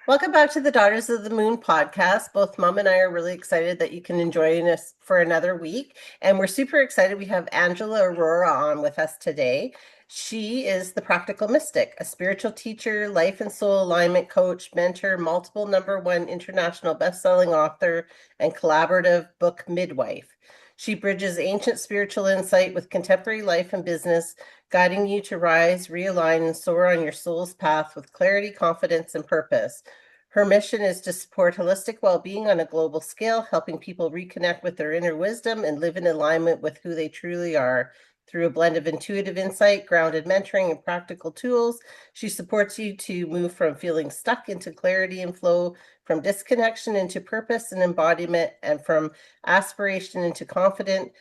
Welcome back to the Daughters of the Moon podcast. Both Mom and I are really excited that you can join us for another week. And we're super excited. We have Angela Orora on with us today. She is the practical mystic, a spiritual teacher, life and soul alignment coach, mentor, multiple #1 international best-selling author, and collaborative book midwife. She bridges ancient spiritual insight with contemporary life and business, guiding you to rise, realign, and soar on your soul's path with clarity, confidence, and purpose. Her mission is to support holistic well-being on a global scale, helping people reconnect with their inner wisdom and live in alignment with who they truly are. Through a blend of intuitive insight, grounded mentoring, and practical tools, she supports you to move from feeling stuck into clarity and flow, from disconnection into purpose and embodiment, and from aspiration into confident,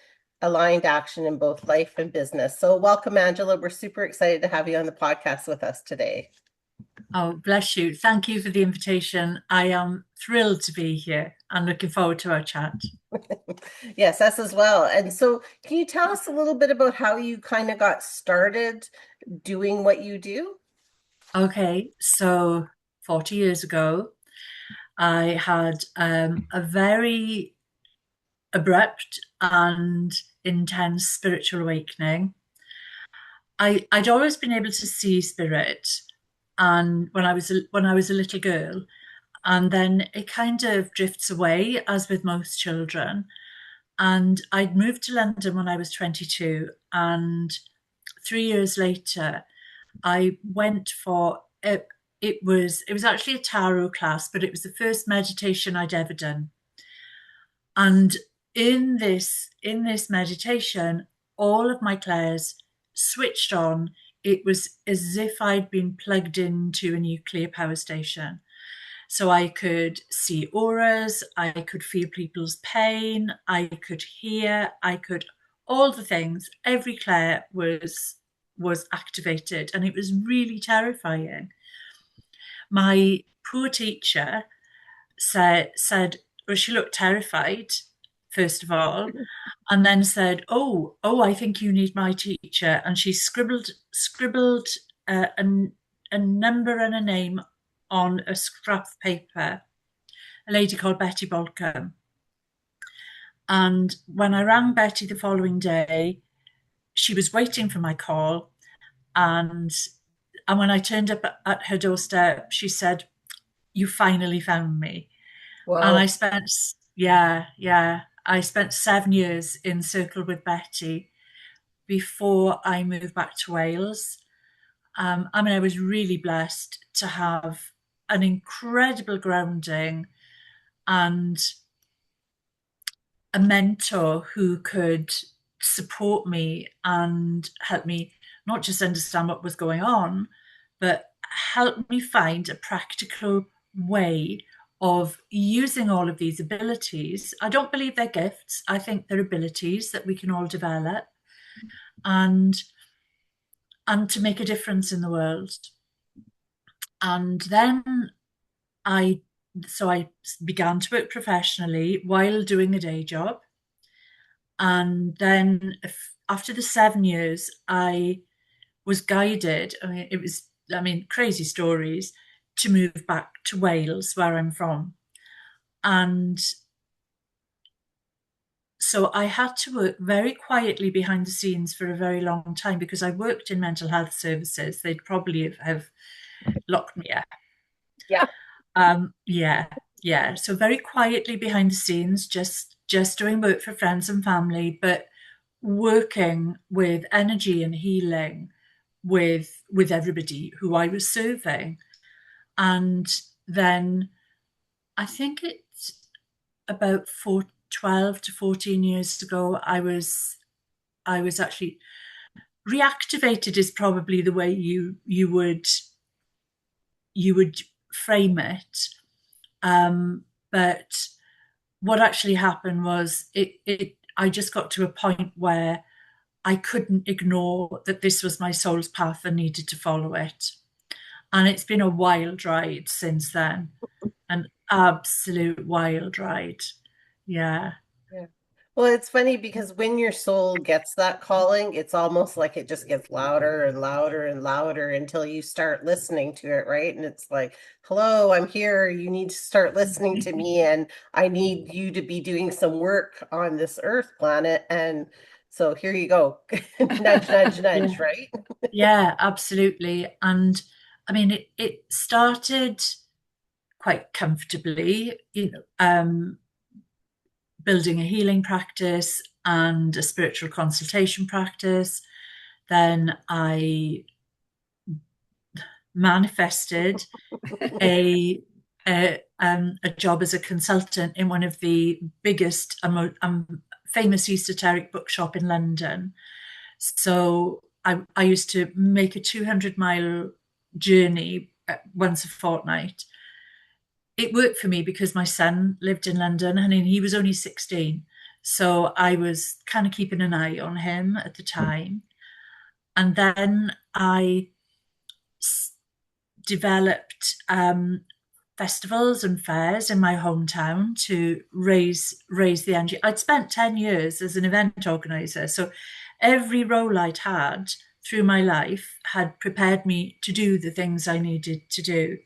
aligned action in both life and business. So welcome, Angela. We're super excited to have you on the podcast with us today. Oh, bless you. Thank you for the invitation. I am thrilled to be here and looking forward to our chat. Yes, us as well. And so can you tell us a little bit about how you kind of got started doing what you do? Okay, so 40 years ago, I had a very abrupt and intense spiritual awakening. I'd always been able to see spirit, and when I was a little girl, and then it kind of drifts away, as with most children. And I'd moved to London when I was 22, and 3 years later, I went for it. It was actually a tarot class, but it was the first meditation I'd ever done. And in this meditation, all of my clairs switched on. It was as if I'd been plugged into a nuclear power station. So I could see auras, I could feel people's pain, I could hear, I could all the things. Every clair was activated, and it was really terrifying. My poor teacher said well, she looked terrified, first of all, and then said, "Oh, I think you need my teacher." And she scribbled a number and a name on a scrap of paper, a lady called Betty Bolcom. And when I rang Betty the following day, she was waiting for my call. And and when I turned up at her doorstep, she said, "You finally found me." And Wow. I spent 7 years in circle with Betty before I moved back to Wales. I was really blessed to have an incredible grounding and a mentor who could support me and help me not just understand what was going on, but help me find a practical way of using all of these abilities. I don't believe they're gifts. I think they're abilities that we can all develop and and to make a difference in the world. And then I I began to work professionally while doing a day job. And then after the 7 years, I was guided. Crazy stories, to move back to Wales, where I'm from. And so I had to work very quietly behind the scenes for a very long time because I worked in mental health services. They'd probably have locked me up. Yeah. Yeah, yeah. So very quietly behind the scenes, just doing work for friends and family, but working with energy and healing with everybody who I was serving. And then I think it's about 12 to 14 years ago, I was actually reactivated, is probably the way you would frame it. But what actually happened was I just got to a point where I couldn't ignore that this was my soul's path and needed to follow it. And it's been a wild ride since then, an absolute wild ride. Yeah. Yeah. Well, it's funny because when your soul gets that calling, it's almost like it just gets louder and louder and louder until you start listening to it, right? And it's like, hello, I'm here. You need to start listening to me, and I need you to be doing some work on this Earth planet. And so here you go. Nudge, nudge, Yeah, nudge, right? yeah, absolutely. And I mean, it started quite comfortably, building a healing practice and a spiritual consultation practice. Then I manifested a a job as a consultant in one of the biggest famous esoteric bookshop in London. So I used to make a 200-mile journey once a fortnight. It worked for me because my son lived in London and he was only 16. So I was kind of keeping an eye on him at the time. And then I developed festivals and fairs in my hometown to raise the energy. I'd spent 10 years as an event organizer, so every role I'd had through my life had prepared me to do the things I needed to do.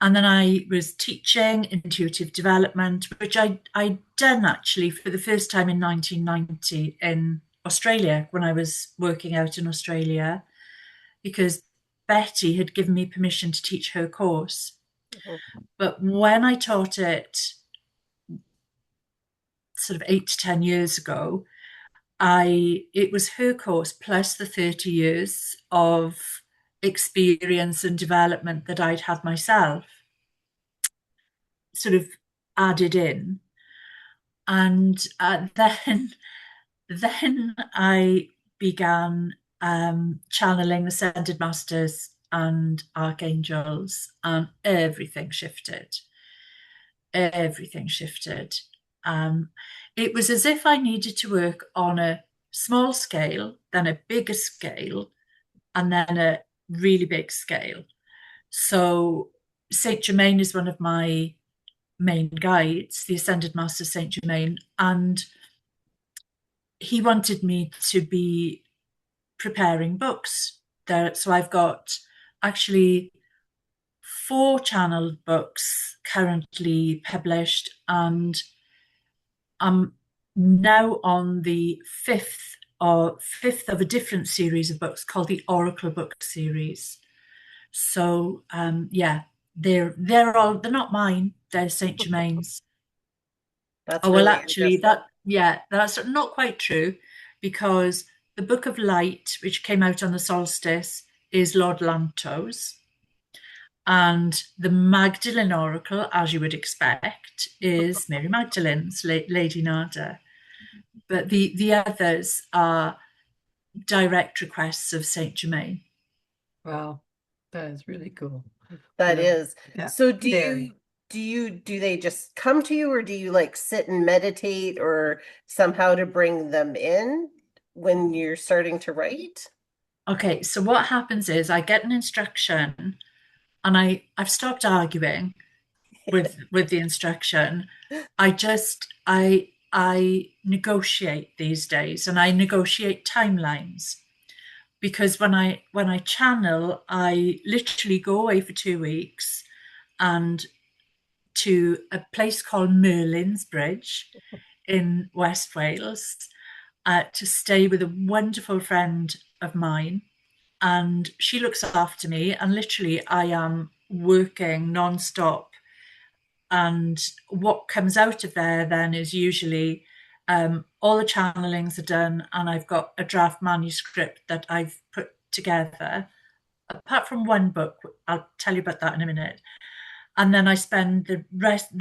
And then I was teaching intuitive development, which I'd done actually for the first time in 1990 in Australia when I was working out in Australia, because Betty had given me permission to teach her course. But when I taught it sort of 8 to 10 years ago, it was her course plus the 30 years of experience and development that I'd had myself sort of added in. And then I began channeling ascended masters and archangels, and everything shifted. Everything shifted. Um, it was as if I needed to work on a small scale, then a bigger scale, and then a really big scale. So Saint Germain is one of my main guides, the Ascended Master Saint Germain, and he wanted me to be preparing books there. So I've got actually 4 channeled books currently published, and I'm now on the fifth of a different series of books called the Oracle Book Series. So yeah, they're not mine. They're Saint Germain's. That's Oh well, really actually, interesting. that's not quite true, because the Book of Light, which came out on the solstice, is Lord Lantos, and the Magdalene Oracle, as you would expect, is Mary Magdalene's Lady Nada. But the others are direct requests of Saint Germain. Wow, that is really cool. That Yeah, is. yeah, So very. do they just come to you, or do you like sit and meditate or somehow to bring them in when you're starting to write? Okay, so what happens is I get an instruction, and I've stopped arguing with the instruction. I negotiate these days, and I negotiate timelines, because when I channel, I literally go away for 2 weeks and to a place called Merlin's Bridge in West Wales, to stay with a wonderful friend of mine. And she looks after me, and literally, I am working non-stop. And what comes out of there then is usually all the channelings are done, and I've got a draft manuscript that I've put together. Apart from one book, I'll tell you about that in a minute. And then I spend the rest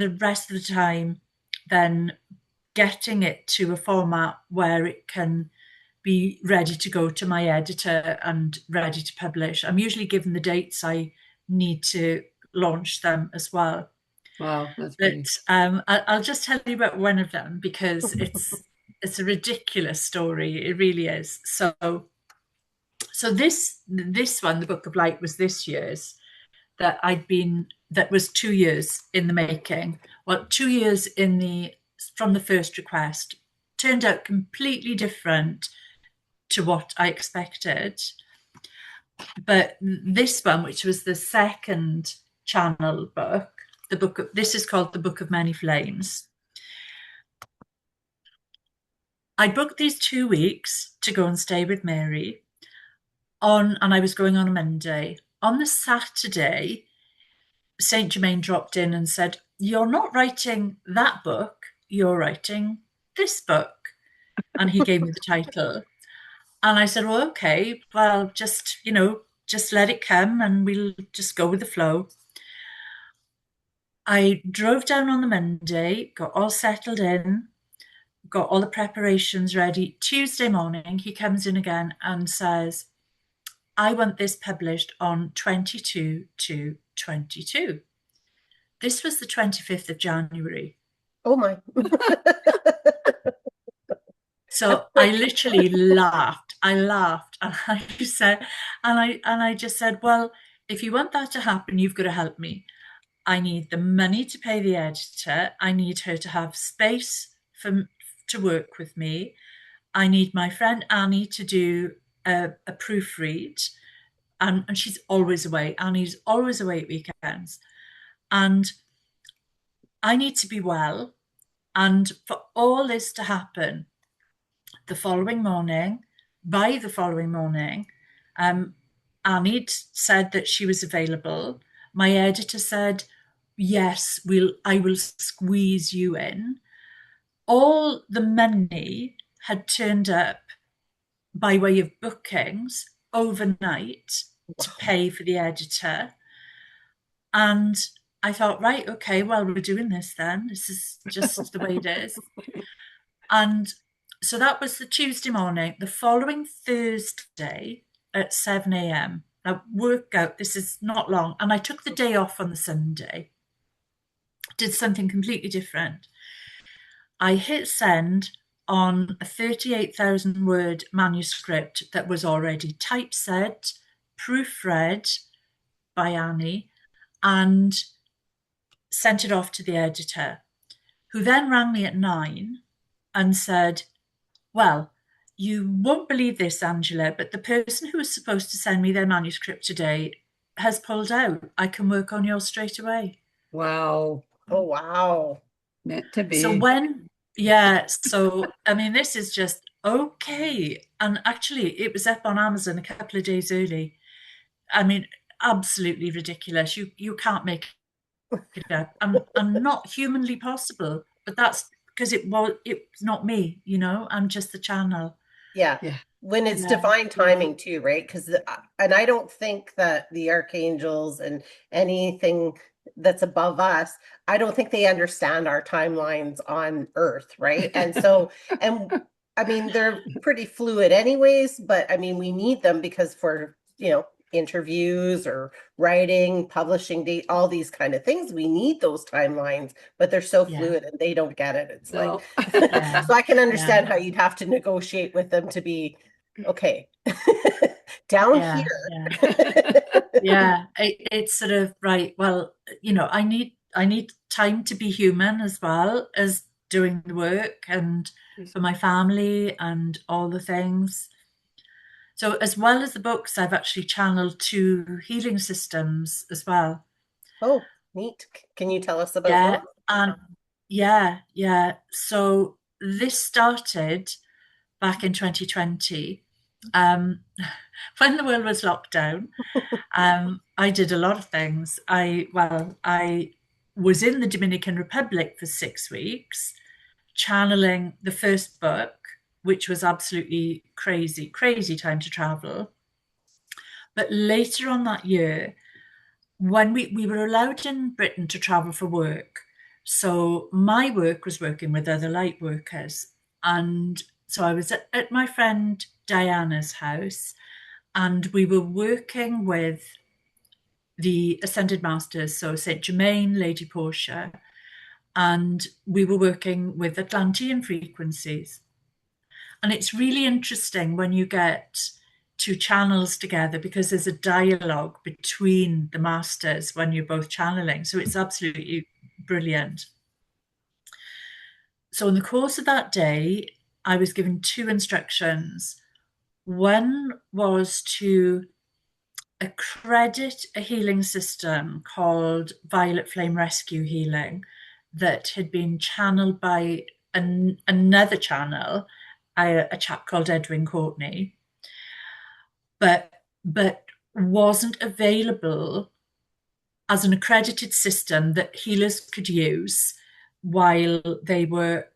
of the time then getting it to a format where it can be ready to go to my editor and ready to publish. I'm usually given the dates I need to launch them as well. Wow, that's But pretty. I'll just tell you about one of them, because it's a ridiculous story. It really is. So this one, the Book of Light, was this year's. That was 2 years in the making. Well, 2 years in the from the first request. Turned out completely different to what I expected. But this one, which was the second channel book, this is called The Book of Many Flames. I booked these 2 weeks to go and stay with Mary and I was going on a Monday. On the Saturday, Saint Germain dropped in and said, "You're not writing that book, you're writing this book." And he gave me the title. And I said, "Well, okay, well, just let it come and we'll just go with the flow." I drove down on the Monday, got all settled in, got all the preparations ready. Tuesday morning, he comes in again and says, "I want this published on 22/2/22." This was the 25th of January. Oh my. So I literally laughed. I laughed and I just said, "Well, if you want that to happen, you've got to help me. I need the money to pay the editor. I need her to have space to work with me. I need my friend Annie to do a proofread." And she's always away. Annie's always away at weekends. And I need to be well. And for all this to happen, by the following morning, Annie said that she was available. My editor said, "Yes, I will squeeze you in." All the money had turned up by way of bookings overnight to pay for the editor. And I thought, right, okay, well, we're doing this then. This is just the way it is. And so that was the Tuesday morning. The following Thursday at 7 a.m. Now, work out, this is not long. And I took the day off on the Sunday, did something completely different. I hit send on a 38,000 word manuscript that was already typeset, proofread by Annie, and sent it off to the editor, who then rang me at 9 and said, "Well, you won't believe this, Angela, but the person who was supposed to send me their manuscript today has pulled out. I can work on yours straight away." Wow. Oh, wow. Meant to be. So I mean, this is just okay. And actually, it was up on Amazon a couple of days early. I mean, absolutely ridiculous. You can't make it up, and not humanly possible. But that's because it's not me. I'm just the channel. Yeah. Yeah. When it's Yeah, divine yeah. timing too, right? And I don't think that the archangels and anything that's above us, I don't think they understand our timelines on Earth, right? And so, and I mean, they're pretty fluid anyways, but I mean, we need them because for, interviews or writing, publishing date, all these kind of things, we need those timelines, but they're so Yeah. fluid and they don't get it. It's No. Yeah. so I can understand Yeah. how you'd have to negotiate with them to be okay. Down Yeah. here. Yeah. It's sort of right. Well, I need time to be human as well as doing the work and for my family and all the things. So as well as the books, I've actually channeled 2 healing systems as well. Oh, neat. Can you tell us about Yeah. those? And yeah. So this started back in 2020. When the world was locked down, I did a lot of things. I was in the Dominican Republic for 6 weeks, channeling the first book, which was absolutely crazy time to travel. But later on that year, when we were allowed in Britain to travel for work, so my work was working with other light workers. And so I was at my friend Diana's house, and we were working with the Ascended Masters, so Saint Germain, Lady Portia, and we were working with Atlantean frequencies. And it's really interesting when you get 2 channels together because there's a dialogue between the masters when you're both channeling. So it's absolutely brilliant. So in the course of that day, I was given two instructions. One was to accredit a healing system called Violet Flame Rescue Healing that had been channeled by another channel, a chap called Edwin Courtney, but wasn't available as an accredited system that healers could use while they were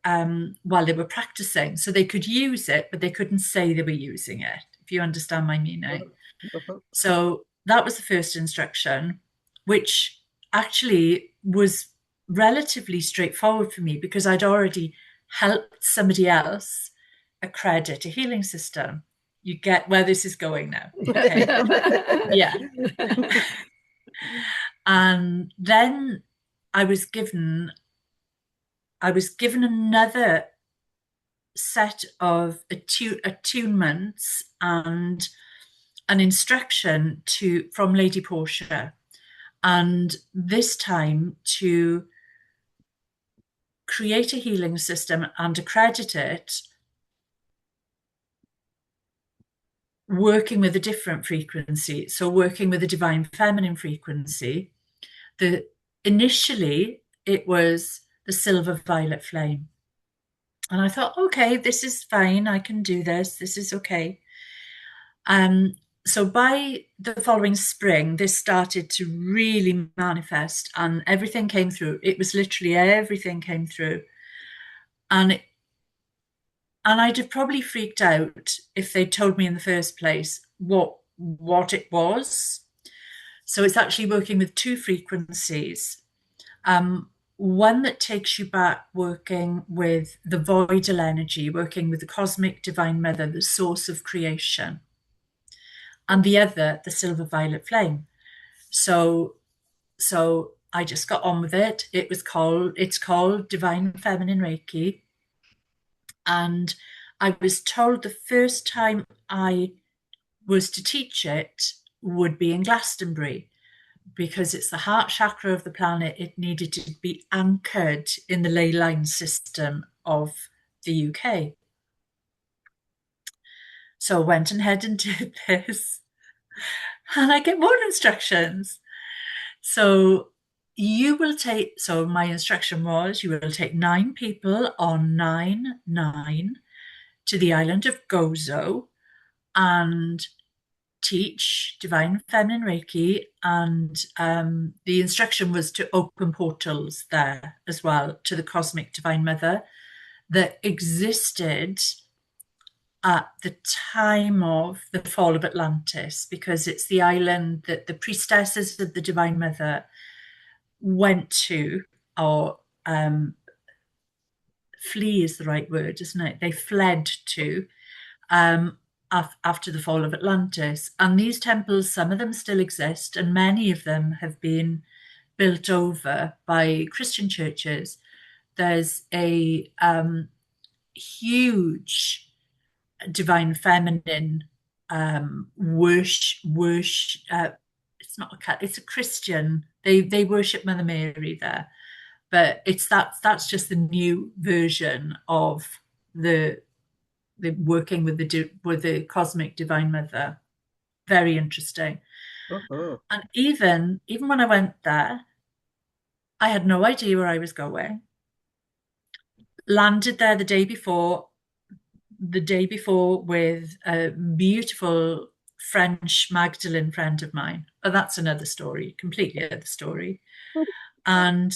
practicing. So they could use it, but they couldn't say they were using it, if you understand my meaning. Mhm. So that was the first instruction, which actually was relatively straightforward for me because I'd already helped somebody else accredit a healing system. You get where this is going now. Okay. Yeah. And then I was given another set of attunements and an instruction from Lady Portia, and this time to create a healing system and accredit it, working with a different frequency. So working with a divine feminine frequency. Initially it was the silver violet flame. And I thought, okay, this is fine. I can do this. This is okay. So by the following spring, this started to really manifest and everything came through. It was literally everything came through. And I'd have probably freaked out if they'd told me in the first place what it was. So it's actually working with two frequencies. One that takes you back, working with the voidal energy, working with the cosmic divine mother, the source of creation, and the other, the silver violet flame. So I just got on with it. It's called Divine Feminine Reiki. And I was told the first time I was to teach it would be in Glastonbury, because it's the heart chakra of the planet. It needed to be anchored in the ley line system of the UK. So I went ahead and did this, and I get more instructions. So my instruction was you will take 9 people on 9/9 to the island of Gozo and teach divine feminine Reiki, and the instruction was to open portals there as well to the cosmic divine mother that existed at the time of the fall of Atlantis, because it's the island that the priestesses of the divine mother went to, or flee is the right word, isn't it? They fled to after the fall of Atlantis. And these temples, some of them still exist, and many of them have been built over by Christian churches. There's a huge divine feminine worship. It's not it's a Christian. They worship Mother Mary there, but that's just the new version of the working with the cosmic divine mother. Very interesting. Mhm. And even when I went there, I had no idea where I was going. Landed there the day before with a beautiful French Magdalene friend of mine. Oh, that's another story, completely other story. And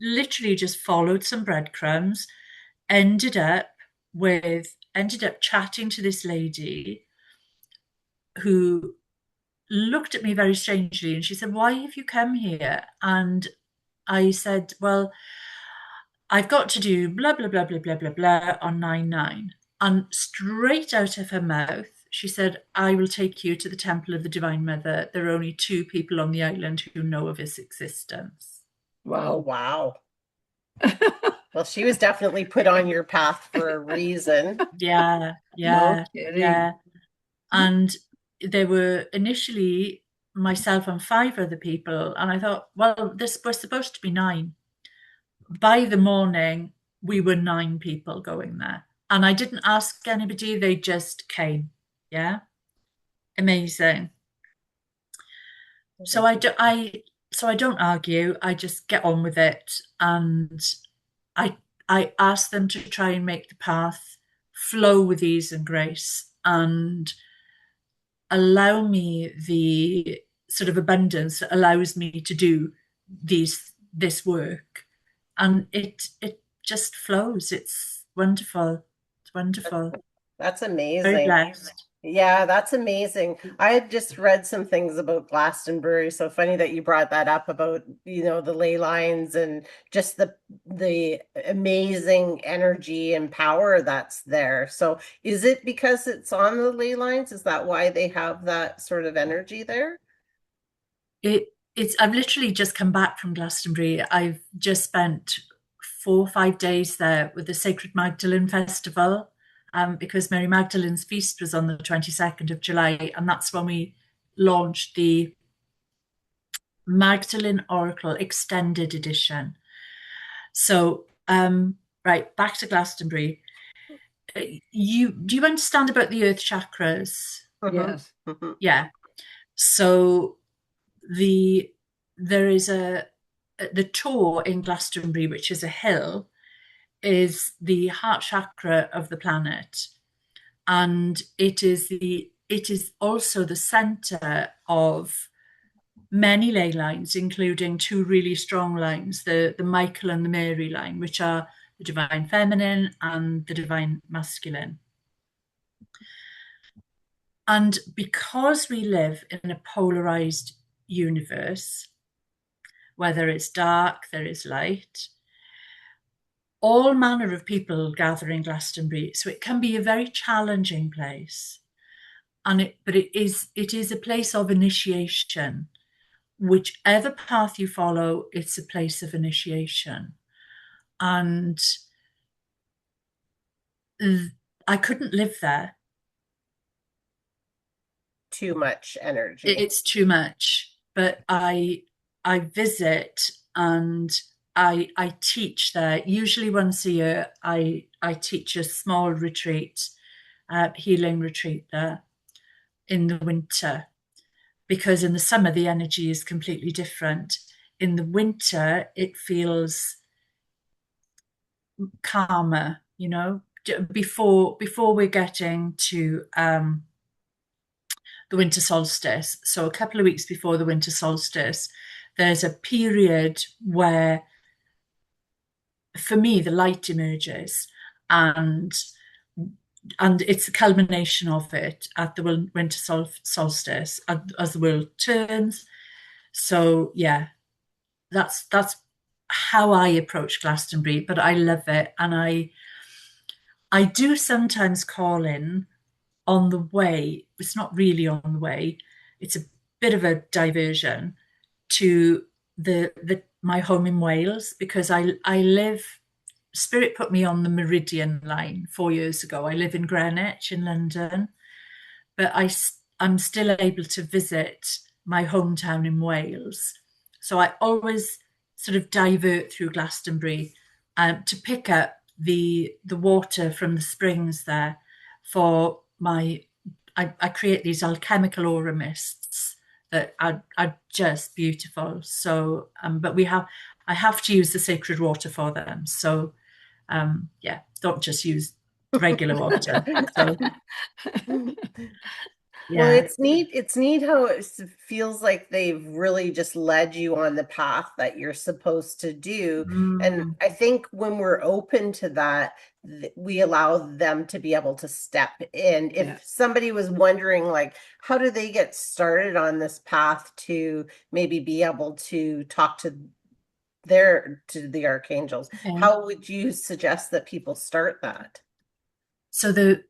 literally just followed some breadcrumbs, ended up chatting to this lady who looked at me very strangely, and she said, "Why have you come here?" And I said, "Well, I've got to do blah blah blah blah blah blah blah on 9/9." And straight out of her mouth, she said, "I will take you to the Temple of the Divine Mother. There are only 2 people on the island who know of its existence." Oh, wow. Well, she was definitely put on your path for a reason. Yeah, No yeah, kidding. yeah. And there were initially myself and 5 other people, and I thought, well, this was supposed to be 9. By the morning, we were 9 people going there, and I didn't ask anybody; they just came. Yeah, amazing. So I don't argue. I just get on with it, and I I ask them to try and make the path flow with ease and grace, and allow me the sort of abundance that allows me to do this work, and it just flows. It's wonderful. It's wonderful. That's Very amazing. blessed. Yeah, that's amazing. I had just read some things about Glastonbury, so funny that you brought that up about, the ley lines and just the amazing energy and power that's there. So is it because it's on the ley lines? Is that why they have that sort of energy there? It's I've literally just come back from Glastonbury. I've just spent 4 or 5 days there with the Sacred Magdalene Festival, because Mary Magdalene's feast was on the 22nd of July, and that's when we launched the Magdalene Oracle Extended Edition. So, right, back to Glastonbury. Do you understand about the Earth chakras? Yes. Yeah. So the there is the tour in Glastonbury, which is a hill, is the heart chakra of the planet, and it is also the center of many ley lines, including 2 really strong lines, the Michael and the Mary line, which are the divine feminine and the divine masculine. And because we live in a polarized universe, where there is dark, there is light, all manner of people gather in Glastonbury. So it can be a very challenging place. But it is a place of initiation. Whichever path you follow, it's a place of initiation. And I couldn't live there. Too much energy. It's too much. But I visit, and I teach there. Usually once a year, I teach a small retreat, healing retreat there in the winter, because in the summer the energy is completely different. In the winter, it feels calmer, before we're getting to the winter solstice. So a couple of weeks before the winter solstice, there's a period where, for me, the light emerges, and it's a culmination of it at the winter solstice as the world turns. So yeah, that's how I approach Glastonbury, but I love it, and I do sometimes call in on the way. It's not really on the way. It's a bit of a diversion to the my home in Wales, because I live. Spirit put me on the Meridian line 4 years ago. I live in Greenwich in London, but I'm still able to visit my hometown in Wales. So I always sort of divert through Glastonbury, to pick up the water from the springs there for my. I create these alchemical aura mists that are just beautiful. So, but I have to use the sacred water for them. So, yeah, don't just use regular water. So, Well, yeah. it's neat how feels like they've really just led you on the path that you're supposed to do. And Mm, I think when we're open to that, we allow them to be able to step in. Yeah. If somebody was wondering, like, how do they get started on this path to maybe be able to talk to the archangels, okay. how would you suggest that people start that? So the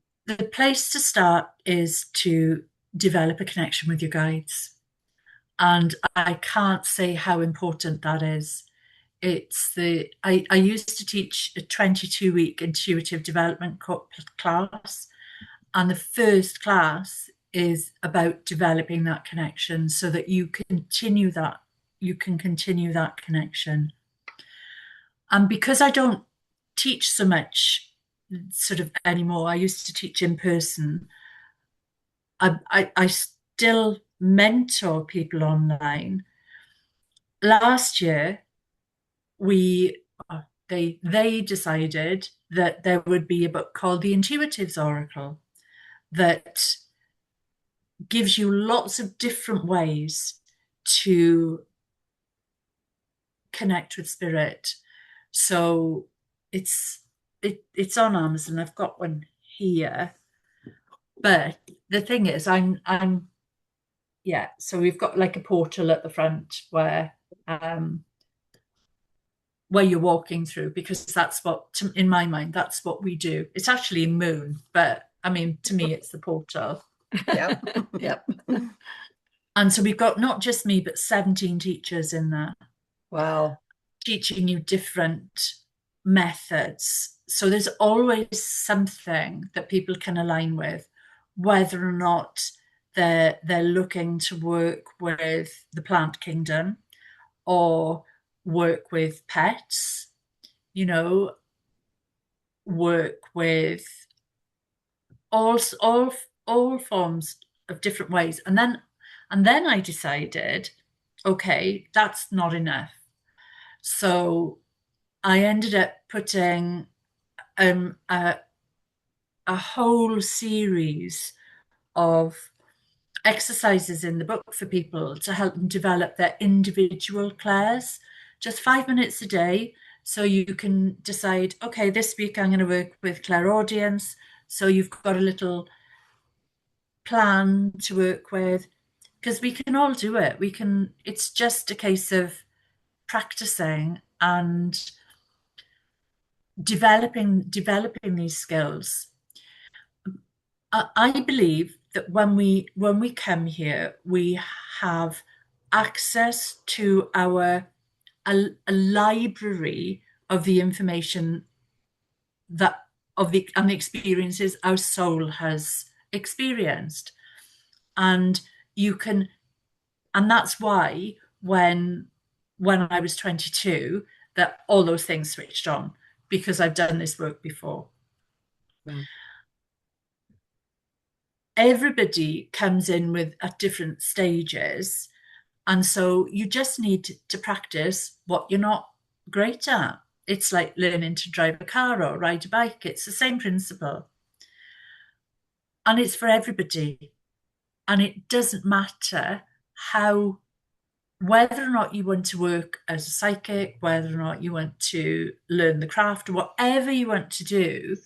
place to start is to develop a connection with your guides. And I can't say how important that is. I used to teach a 22-week intuitive development class, and the first class is about developing that connection so that you can continue that connection. And because I don't teach so much sort of anymore, I used to teach in person. I still mentor people online. Last year, we they decided that there would be a book called The Intuitives Oracle that gives you lots of different ways to connect with spirit. So it's on Amazon. I've got one here. But the thing is, I'm yeah. So we've got like a portal at the front where you're walking through, because that's what, in my mind, that's what we do. It's actually a moon, but I mean, to me, it's the portal. Yep. Yep. And so we've got not just me, but 17 teachers in there Wow. teaching you different methods. So there's always something that people can align with, whether or not they're looking to work with the plant kingdom or work with pets, you know, work with all forms of different ways. And then I decided, okay, that's not enough. So I ended up putting a whole series of exercises in the book for people to help them develop their individual clairs, just 5 minutes a day. So you can decide, okay, this week I'm going to work with clairaudience. So you've got a little plan to work with, because we can all do it. It's just a case of practicing and developing these skills. I believe that when we come here, we have access to a library of the information and the experiences our soul has experienced, and you can, and that's why when I was 22, that all those things switched on, because I've done this work before. Wow. Everybody comes in with at different stages, and so you just need to practice what you're not great at. It's like learning to drive a car or ride a bike. It's the same principle, and it's for everybody. And it doesn't matter whether or not you want to work as a psychic, whether or not you want to learn the craft, whatever you want to do,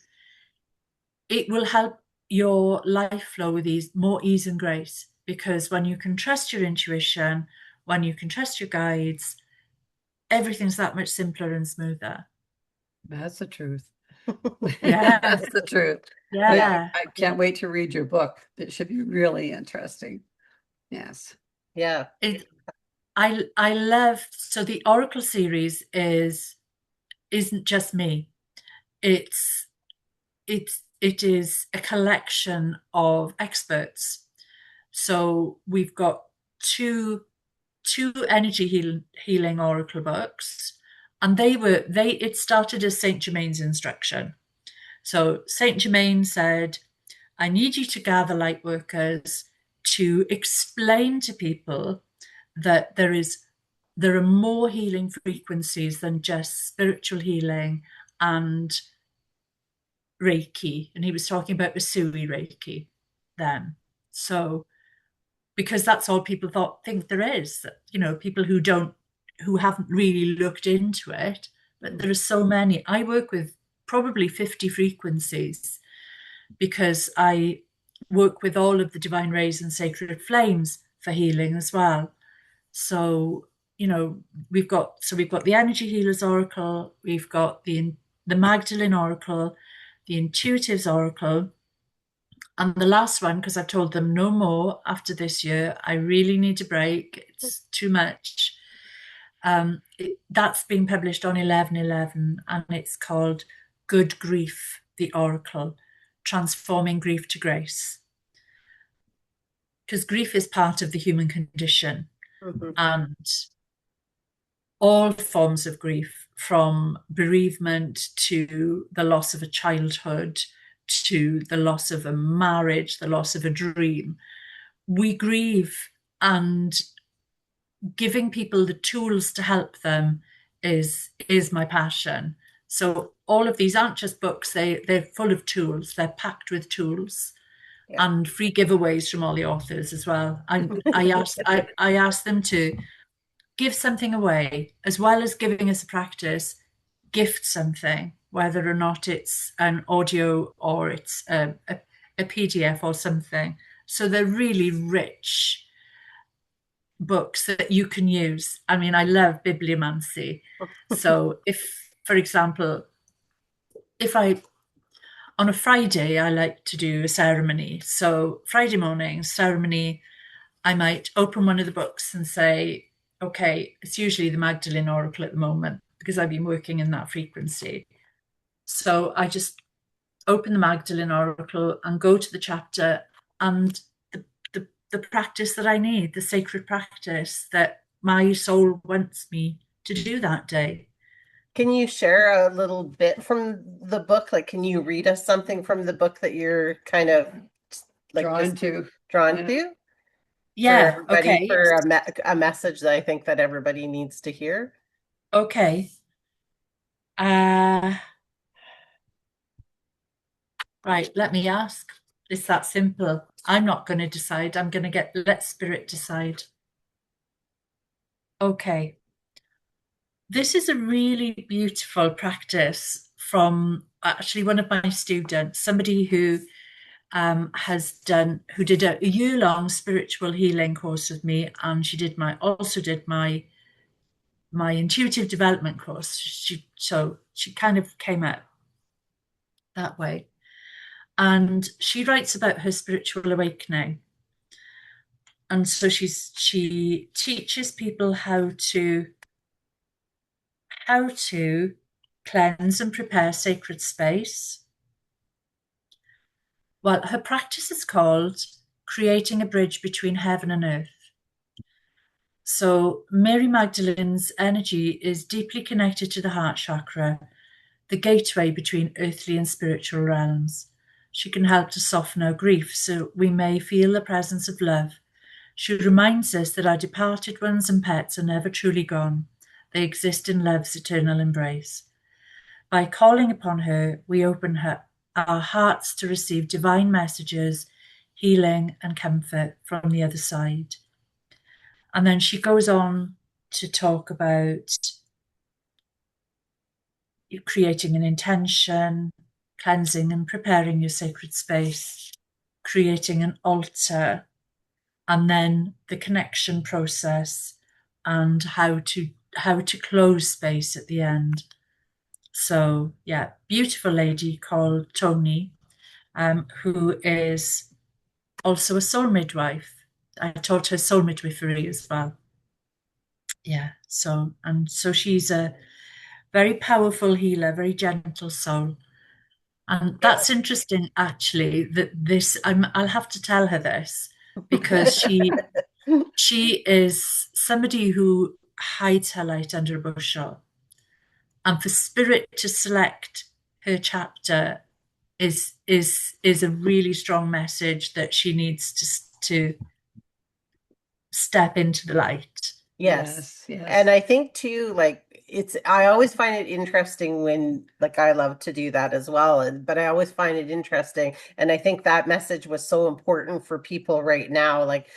it will help your life flow with more ease and grace. Because when you can trust your intuition, when you can trust your guides, everything's that much simpler and smoother. That's the truth. Yeah. That's the truth. Yeah. I can't wait to read your book. It should be really interesting. Yes. Yeah. I love, so the Oracle series isn't just me. It is a collection of experts. So we've got two energy healing oracle books, and it started as Saint Germain's instruction. So Saint Germain said, I need you to gather light workers to explain to people that there are more healing frequencies than just spiritual healing and Reiki. And he was talking about Usui Reiki then. So because that's all people think there is, people who haven't really looked into it, but there are so many. I work with probably 50 frequencies, because I work with all of the divine rays and sacred flames for healing as well. So, we've got the Energy Healers Oracle, we've got the Magdalene Oracle, the Intuitives Oracle, and the last one, because I've told them no more after this year, I really need a break. It's too much. That's been published on 11/11, and it's called Good Grief, the Oracle, Transforming Grief to Grace. because grief is part of the human condition, Mhm. and all forms of grief, from bereavement to the loss of a childhood to the loss of a marriage, the loss of a dream, we grieve, and giving people the tools to help them is my passion. So all of these aren't just books, they're full of tools, they're packed with tools Yeah. and free giveaways from all the authors as well. I asked them to give something away, as well as giving us a practice, gift something, whether or not it's an audio or it's a PDF or something. So they're really rich books that you can use. I mean, I love bibliomancy. So if, for example, if I, on a Friday, I like to do a ceremony. So Friday morning, ceremony, I might open one of the books and say, okay, it's usually the Magdalene Oracle at the moment because I've been working in that frequency. So I just open the Magdalene Oracle and go to the chapter, and the practice that I need, the sacred practice that my soul wants me to do that day. Can you share a little bit from the book? Like, can you read us something from the book that you're kind of like Drawn just to. drawn Yeah. to for Yeah, everybody, okay, for a message that I think that everybody needs to hear? okay. Uh, right, let me ask. It's that simple. I'm not going to decide. I'm going to let spirit decide. Okay. This is a really beautiful practice from actually one of my students, somebody who who did a year-long spiritual healing course with me, and she also did my intuitive development course. So she kind of came out that way. And she writes about her spiritual awakening. And so she teaches people how to cleanse and prepare sacred space. Well, her practice is called creating a bridge between heaven and earth. So Mary Magdalene's energy is deeply connected to the heart chakra, the gateway between earthly and spiritual realms. She can help to soften our grief so we may feel the presence of love. She reminds us that our departed ones and pets are never truly gone. They exist in love's eternal embrace. By calling upon her, we open our hearts to receive divine messages, healing, and comfort from the other side. And then she goes on to talk about creating an intention, cleansing and preparing your sacred space, creating an altar, and then the connection process and how to close space at the end. So yeah, beautiful lady called Tony, who is also a soul midwife. I taught her soul midwifery as well. Yeah, so she's a very powerful healer, very gentle soul. And Yeah. that's interesting, actually, that I'll have to tell her this because she is somebody who hides her light under a bushel. And for spirit to select her chapter is a really strong message that she needs to step into the light. Yes. Yes, yes. And I think too, like I always find it interesting when, like, I love to do that as well. But I always find it interesting. And I think that message was so important for people right now. Like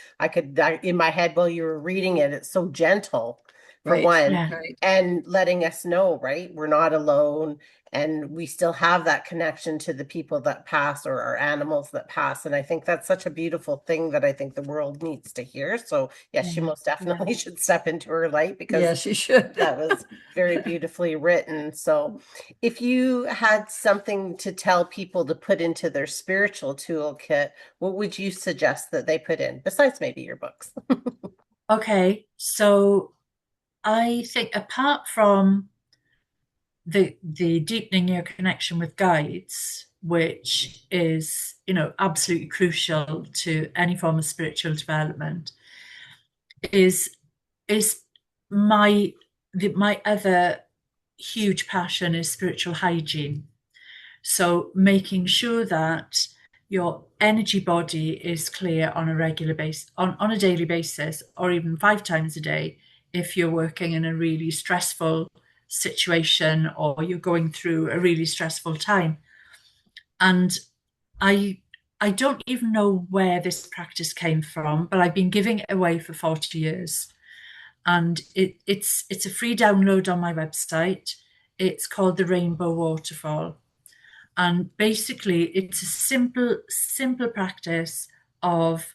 in my head while you were reading it, it's so gentle for Right, one, Yeah, right. and letting us know, right? We're not alone. And we still have that connection to the people that pass or our animals that pass. And I think that's such a beautiful thing that I think the world needs to hear. So yes, she yeah, most yeah. definitely should step into her light because Yes, you should. that was very beautifully written. So if you had something to tell people to put into their spiritual toolkit, what would you suggest that they put in besides maybe your books? Okay, so I think apart from the deepening your connection with guides, which is, absolutely crucial to any form of spiritual development, is is my other huge passion is spiritual hygiene. So making sure that your energy body is clear on a regular basis, on a daily basis, or even 5 times a day if you're working in a really stressful situation or you're going through a really stressful time. And I I don't even know where this practice came from, but I've been giving it away for 40 years. And it's a free download on my website. It's called the Rainbow Waterfall. And basically, it's a simple practice of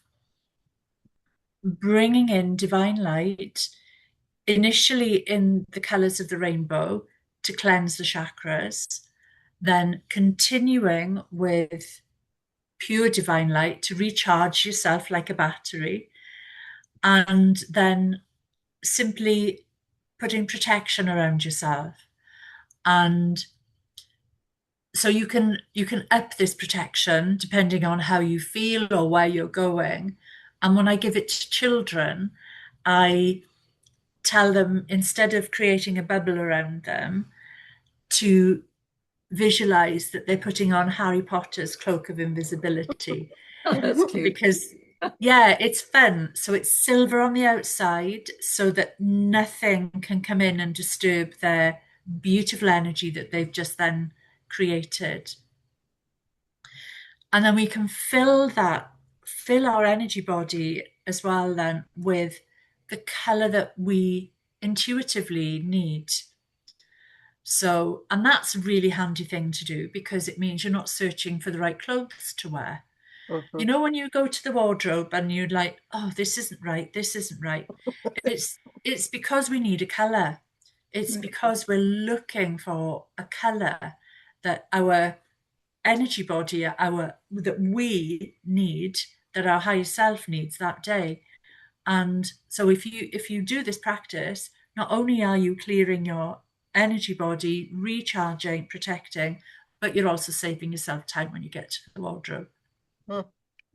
bringing in divine light, initially in the colors of the rainbow to cleanse the chakras, then continuing with pure divine light to recharge yourself like a battery, and then simply putting protection around yourself. And so you can up this protection depending on how you feel or where you're going. And when I give it to children, I tell them, instead of creating a bubble around them, to visualize that they're putting on Harry Potter's cloak of invisibility. Oh, that's cute. Because yeah, it's fun. So it's silver on the outside so that nothing can come in and disturb their beautiful energy that they've just then created. And then we can fill our energy body as well then with the color that we intuitively need. So, and that's a really handy thing to do because it means you're not searching for the right clothes to wear. Mhm. You know, when you go to the wardrobe and you're like, oh, this isn't right, this isn't right. It's because we need a color. It's Right. because we're looking for a color that our energy body, that we need, that our higher self needs that day. And so if you do this practice, not only are you clearing your energy body, recharging, protecting, but you're also saving yourself time when you get to the wardrobe. Hmm.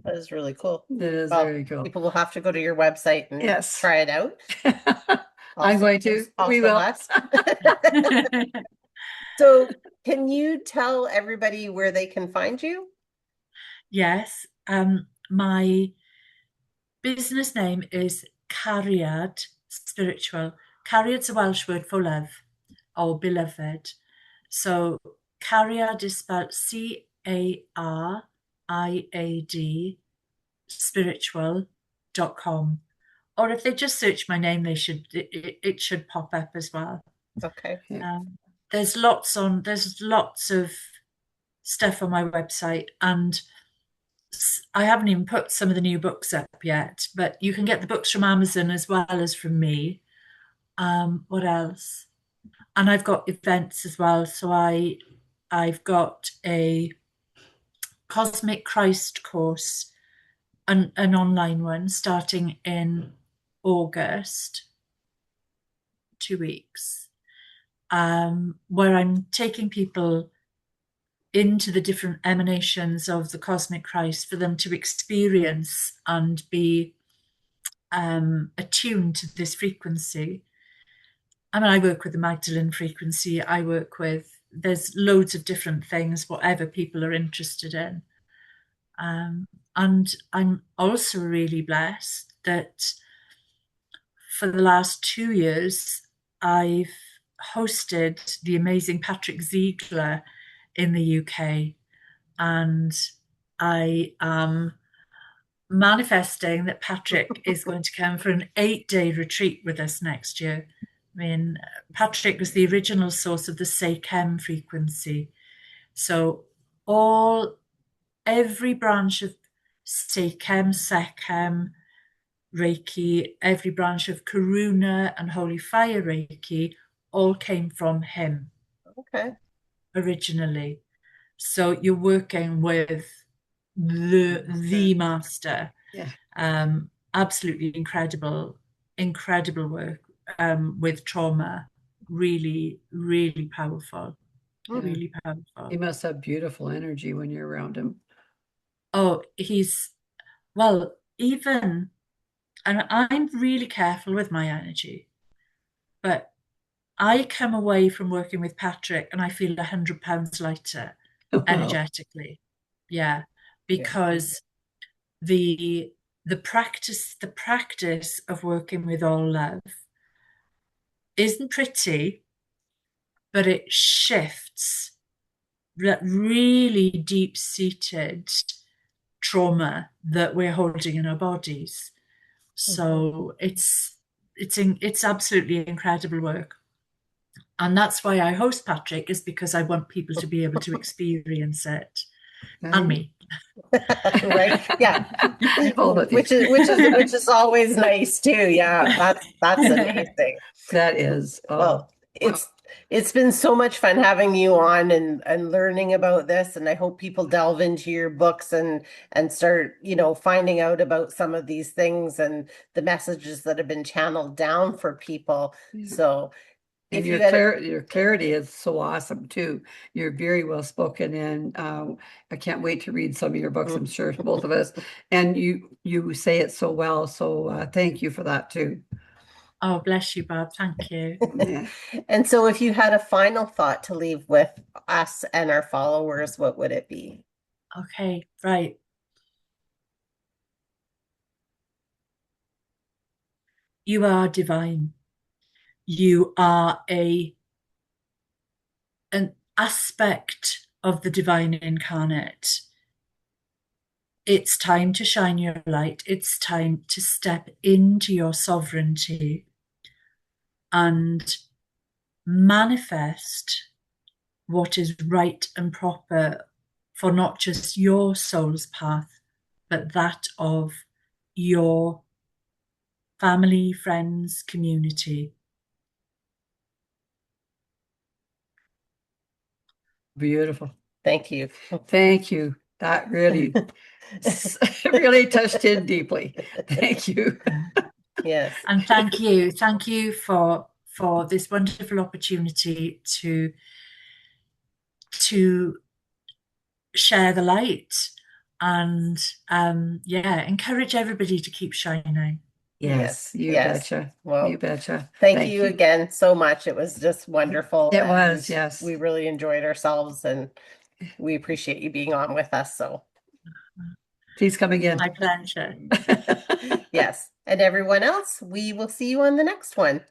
That is really cool. That is Well, very cool. people will have to go to your website and Yes. try it out. I'm going to. We will. Us. So can you tell everybody where they can find you? Yes. My business name is Cariad Spiritual. Cariad's a Welsh word for love or beloved. So Cariad is spelled Cariad spiritual.com. Or if they just search my name, it should pop up as well. Okay. There's lots of stuff on my website, and I haven't even put some of the new books up yet, but you can get the books from Amazon as well as from me. What else? And I've got events as well. So I've got a Cosmic Christ course, an online one starting in August, 2 weeks, where I'm taking people into the different emanations of the cosmic Christ for them to experience and be attuned to this frequency. I mean, I work with the Magdalene frequency. There's loads of different things, whatever people are interested in. And I'm also really blessed that for the last 2 years, I've hosted the amazing Patrick Ziegler in the UK. And I am manifesting that Patrick is going to come for an 8-day retreat with us next year. I mean, Patrick was the original source of the Seichem frequency. So every branch of Seichem, Sechem, Reiki, every branch of Karuna and Holy Fire Reiki all came from him. Okay. Originally. So you're working with the master. Yeah. Absolutely incredible work with trauma. Really, really powerful. Yeah. really powerful. He must have beautiful energy when you're around him. Oh, well, even, and I'm really careful with my energy, but I come away from working with Patrick and I feel 100 pounds lighter Wow. energetically. Yeah, because the practice of working with all love isn't pretty, but it shifts that really deep-seated trauma that we're holding in our bodies. So it's absolutely incredible work. And that's why I host Patrick, is because I want people to be able to experience it. And me. Right? Yeah. Both of you. Which is always nice too. Yeah, that's amazing. That is. Well, it's been so much fun having you on and learning about this, and I hope people delve into your books and start, finding out about some of these things and the messages that have been channeled down for people. So and if your you had your clarity is so awesome too. You're very well spoken, and I can't wait to read some of your books. I'm sure both of us. And you say it so well. So thank you for that too. Oh, bless you, Bob. Thank you. Yeah. And so if you had a final thought to leave with us and our followers, what would it be? Okay, right. You are divine. You are an aspect of the divine incarnate. It's time to shine your light. It's time to step into your sovereignty and manifest what is right and proper for not just your soul's path, but that of your family, friends, community. Beautiful. Thank you. Thank you. That really really touched in deeply. Thank you. Yes. And thank you for this wonderful opportunity to share the light and encourage everybody to keep shining. Yes, you Yes. betcha. Well, You betcha. thank you again so much. It was just wonderful. It was, and yes. We really enjoyed ourselves, and we appreciate you being on with us. So Please come again. My pleasure. yes. And everyone else, we will see you on the next one.